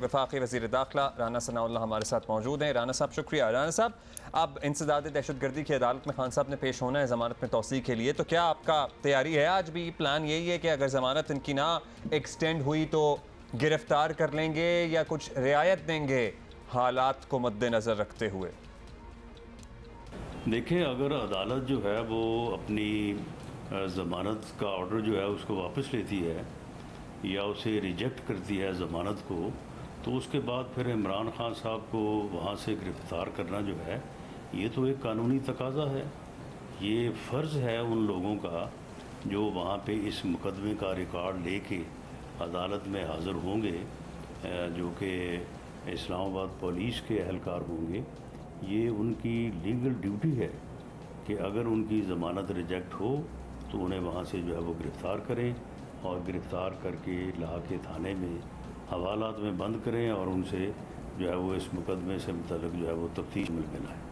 وفاقی وزیر داخلہ رانا ثناء اللہ ہمارے ساتھ موجود ہیں۔ رانا صاحب شکریہ۔ رانا صاحب، اب انسداد دہشت گردی کی عدالت میں خان صاحب نے پیش ہونا ہے ضمانت میں توسیع کے لیے، تو کیا آپ کا تیاری ہے؟ آج بھی پلان یہی ہے کہ اگر ضمانت ان کی نہ ایکسٹینڈ ہوئی تو گرفتار کر لیں گے یا کچھ رعایت دیں گے حالات کو مد نظر رکھتے ہوئے؟ دیکھیں، اگر عدالت جو ہے وہ اپنی ضمانت کا آرڈر جو ہے اس کو واپس لیتی ہے یا اسے ریجیکٹ کرتی ہے ضمانت کو، تو اس کے بعد پھر عمران خان صاحب کو وہاں سے گرفتار کرنا جو ہے یہ تو ایک قانونی تقاضا ہے۔ یہ فرض ہے ان لوگوں کا جو وہاں پہ اس مقدمے کا ریکارڈ لے کے عدالت میں حاضر ہوں گے، جو کہ اسلام آباد پولیس کے اہلکار ہوں گے۔ یہ ان کی لیگل ڈیوٹی ہے کہ اگر ان کی ضمانت ریجیکٹ ہو تو انہیں وہاں سے جو ہے وہ گرفتار کریں، اور گرفتار کر کے لاح کے تھانے میں حوالات میں بند کریں اور ان سے جو ہے وہ اس مقدمے سے متعلق جو ہے وہ تفتیش ملنا ہے۔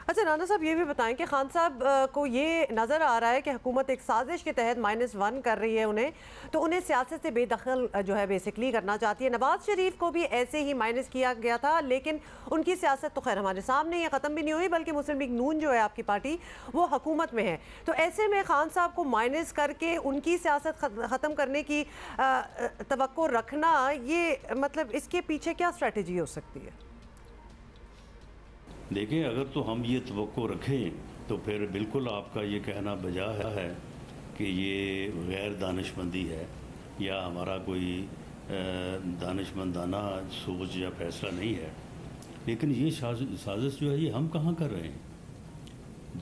اچھا رانا صاحب، یہ بھی بتائیں کہ خان صاحب کو یہ نظر آ رہا ہے کہ حکومت ایک سازش کے تحت -1 کر رہی ہے انہیں، تو انہیں سیاست سے بے دخل جو ہے بیسکلی کرنا چاہتی ہے۔ نواز شریف کو بھی ایسے ہی مائنس کیا گیا تھا، لیکن ان کی سیاست تو خیر ہمارے سامنے یہ ختم بھی نہیں ہوئی، بلکہ مسلم لیگ نون جو ہے آپ کی پارٹی وہ حکومت میں ہے۔ تو ایسے میں خان صاحب کو مائنس کر کے ان کی سیاست ختم کرنے کی توقع رکھنا، یہ مطلب اس کے پیچھے کیا اسٹریٹجی ہو سکتی ہے؟ دیکھیں، اگر تو ہم یہ توقع رکھیں تو پھر بالکل آپ کا یہ کہنا بجا ہے کہ یہ غیر دانشمندی ہے یا ہمارا کوئی دانشمندانہ سوچ یا فیصلہ نہیں ہے۔ لیکن یہ سازش جو ہے یہ ہم کہاں کر رہے ہیں؟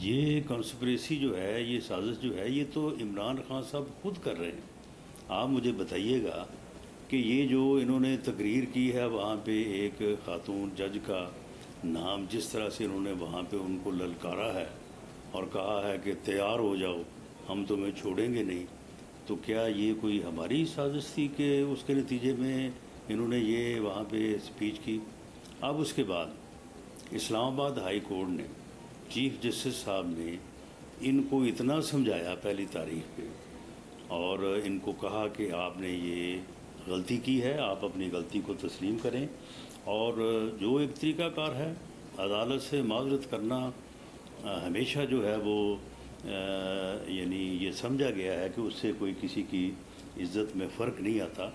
یہ کانسپریسی جو ہے، یہ سازش جو ہے، یہ تو عمران خان صاحب خود کر رہے ہیں۔ آپ مجھے بتائیے گا کہ یہ جو انہوں نے تقریر کی ہے وہاں پہ ایک خاتون جج کا نام جس طرح سے انہوں نے وہاں پہ ان کو للکارا ہے اور کہا ہے کہ تیار ہو جاؤ، ہم تمہیں چھوڑیں گے نہیں، تو کیا یہ کوئی ہماری سازش تھی کہ اس کے نتیجے میں انہوں نے یہ وہاں پہ اسپیچ کی؟ اب اس کے بعد اسلام آباد ہائی کورٹ نے، چیف جسٹس صاحب نے ان کو اتنا سمجھایا پہلی تاریخ پہ، اور ان کو کہا کہ آپ نے یہ غلطی کی ہے، آپ اپنی غلطی کو تسلیم کریں، اور جو ایک طریقہ کار ہے عدالت سے معذرت کرنا ہمیشہ جو ہے وہ یعنی یہ سمجھا گیا ہے کہ اس سے کوئی کسی کی عزت میں فرق نہیں آتا،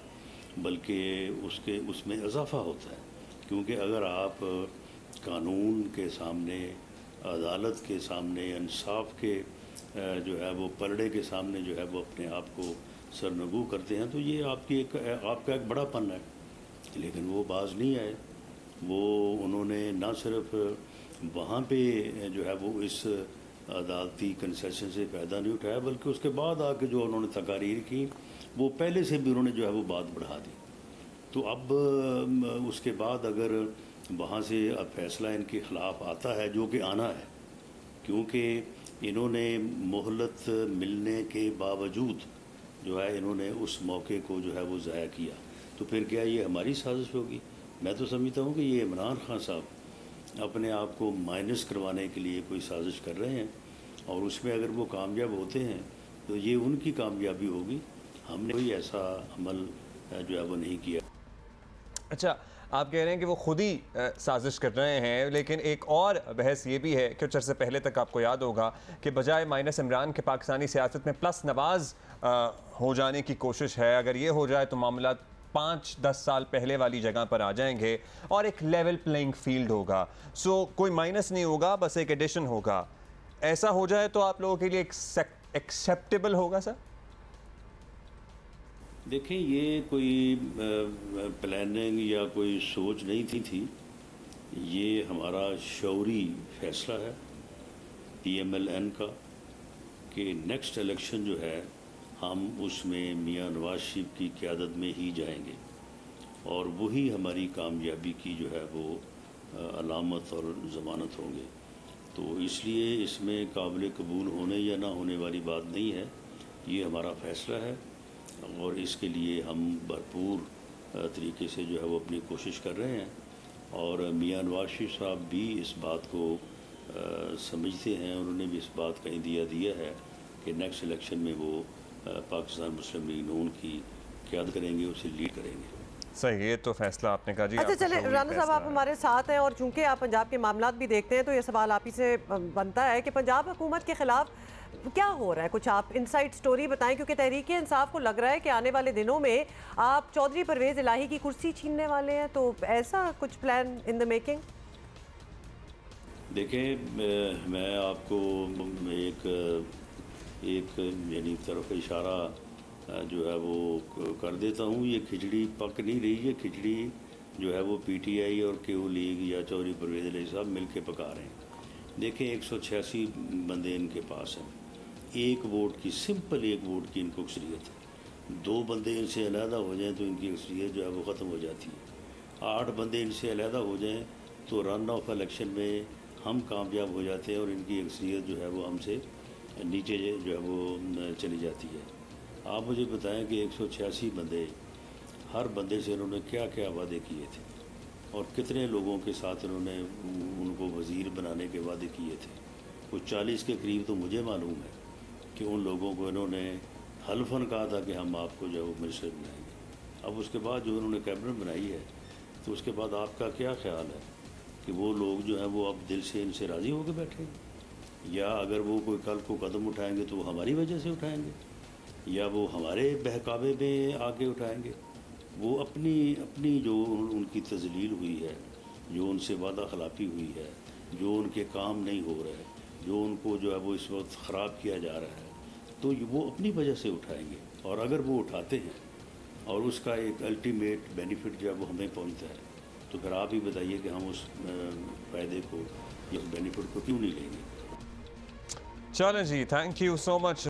بلکہ اس میں اضافہ ہوتا ہے۔ کیونکہ اگر آپ قانون کے سامنے، عدالت کے سامنے، انصاف کے جو ہے وہ پلڑے کے سامنے جو ہے وہ اپنے آپ کو سرنگو کرتے ہیں تو یہ آپ کا ایک بڑا پن ہے۔ لیکن وہ باز نہیں آئے، وہ انہوں نے نہ صرف وہاں پہ جو ہے وہ اس عدالتی کنسیشن سے فائدہ نہیں اٹھایا، بلکہ اس کے بعد آ کے جو انہوں نے تقاریر کی وہ پہلے سے بھی انہوں نے جو ہے وہ بات بڑھا دی۔ تو اب اس کے بعد اگر وہاں سے اب فیصلہ ان کے خلاف آتا ہے، جو کہ آنا ہے، کیونکہ انہوں نے مہلت ملنے کے باوجود جو ہے انہوں نے اس موقع کو جو ہے وہ ضائع کیا، تو پھر کیا یہ ہماری سازش ہوگی؟ میں تو سمجھتا ہوں کہ یہ عمران خان صاحب اپنے آپ کو مائنس کروانے کے لیے کوئی سازش کر رہے ہیں، اور اس میں اگر وہ کامیاب ہوتے ہیں تو یہ ان کی کامیابی ہوگی۔ ہم نے کوئی ایسا عمل جو ہے وہ نہیں کیا۔ اچھا، آپ کہہ رہے ہیں کہ وہ خود ہی سازش کر رہے ہیں، لیکن ایک اور بحث یہ بھی ہے کہ کچھ عرصے پہلے تک آپ کو یاد ہوگا کہ بجائے مائنس عمران کے پاکستانی سیاست میں پلس نواز ہو جانے کی کوشش ہے۔ اگر یہ ہو جائے تو معاملات 5-10 سال پہلے والی جگہ پر آ جائیں گے اور ایک لیول پلینگ فیلڈ ہوگا، سو کوئی مائنس نہیں ہوگا، بس ایک ایڈیشن ہوگا۔ ایسا ہو جائے تو آپ لوگوں کے لیے ایکسیپٹیبل ہوگا سر؟ دیکھیں، یہ کوئی پلاننگ یا کوئی سوچ نہیں تھی، یہ ہمارا شعوری فیصلہ ہے PMLN کا کہ نیکسٹ الیکشن جو ہے ہم اس میں میاں نواز شریف کی قیادت میں ہی جائیں گے، اور وہی ہماری کامیابی کی جو ہے وہ علامت اور ضمانت ہوں گے۔ تو اس لیے اس میں قابل قبول ہونے یا نہ ہونے والی بات نہیں ہے، یہ ہمارا فیصلہ ہے، اور اس کے لیے ہم بھرپور طریقے سے جو ہے وہ اپنی کوشش کر رہے ہیں، اور میاں نواز شریف صاحب بھی اس بات کو سمجھتے ہیں، انہوں نے بھی اس بات کا عندیہ دیا ہے کہ نیکسٹ الیکشن میں وہ پاکستان مسلم لیگ نون کی قیادت کریں گے، اسے لیڈ کریں گے۔ صحیح، یہ تو فیصلہ آپ نے کہا جی. اچھا چلیں رانا صاحب آپ ہمارے ساتھ ہیں اور چونکہ آپ پنجاب کے معاملات بھی دیکھتے ہیں تو یہ سوال آپ ہی سے بنتا ہے کہ پنجاب حکومت کے خلاف کیا ہو رہا ہے؟ کچھ آپ انسائٹ سٹوری بتائیں، کیونکہ تحریک انصاف کو لگ رہا ہے کہ آنے والے دنوں میں آپ چودھری پرویز الہی کی کرسی چھیننے والے ہیں، تو ایسا کچھ پلان ان دا میکنگ؟ دیکھیں میں آپ کو ایک یعنی طرف اشارہ جو ہے وہ کر دیتا ہوں. یہ کھچڑی پک نہیں رہی، یہ کھچڑی جو ہے وہ پی ٹی آئی اور کیو لیگ یا چودھری پرویز الہی صاحب مل کے پکا رہے ہیں. دیکھیں 186 بندے ان کے پاس ہیں، ایک ووٹ کی سمپل ایک ووٹ کی ان کو اکثریت ہے. 2 بندے ان سے علیحدہ ہو جائیں تو ان کی اکثریت جو ہے وہ ختم ہو جاتی ہے. 8 بندے ان سے علیحدہ ہو جائیں تو رن آف الیکشن میں ہم کامیاب ہو جاتے ہیں اور ان کی اکثریت جو ہے وہ ہم سے نیچے جو ہے وہ چلی جاتی ہے. آپ مجھے بتائیں کہ 186 بندے، ہر بندے سے انہوں نے کیا کیا وعدے کیے تھے اور کتنے لوگوں کے ساتھ انہوں نے ان کو وزیر بنانے کے وعدے کیے تھے. کچھ 40 کے قریب تو مجھے معلوم ہے کہ ان لوگوں کو انہوں نے حلفاً کہا تھا کہ ہم آپ کو جو ہے وہ منسٹر بنائیں گے. اب اس کے بعد جو انہوں نے کیبنٹ بنائی ہے تو اس کے بعد آپ کا کیا خیال ہے کہ وہ لوگ جو ہیں وہ اب دل سے ان سے راضی ہو کے بیٹھیں گے، یا اگر وہ کوئی کل کو قدم اٹھائیں گے تو وہ ہماری وجہ سے اٹھائیں گے یا وہ ہمارے بہکاوے میں آگے اٹھائیں گے؟ وہ اپنی جو ان کی تذلیل ہوئی ہے، جو ان سے وعدہ خلافی ہوئی ہے، جو ان کے کام نہیں ہو رہے، جو ان کو جو ہے وہ اس وقت خراب کیا جا رہا ہے، تو وہ اپنی وجہ سے اٹھائیں گے. اور اگر وہ اٹھاتے ہیں اور اس کا ایک الٹیمیٹ بینیفٹ جو ہے وہ ہمیں پہنچتا ہے تو پھر آپ ہی بتائیے کہ ہم اس فائدے کو یا اس بینیفٹ کو کیوں نہیں لیں گے. چلیں جی، تھینک یو سو مچ.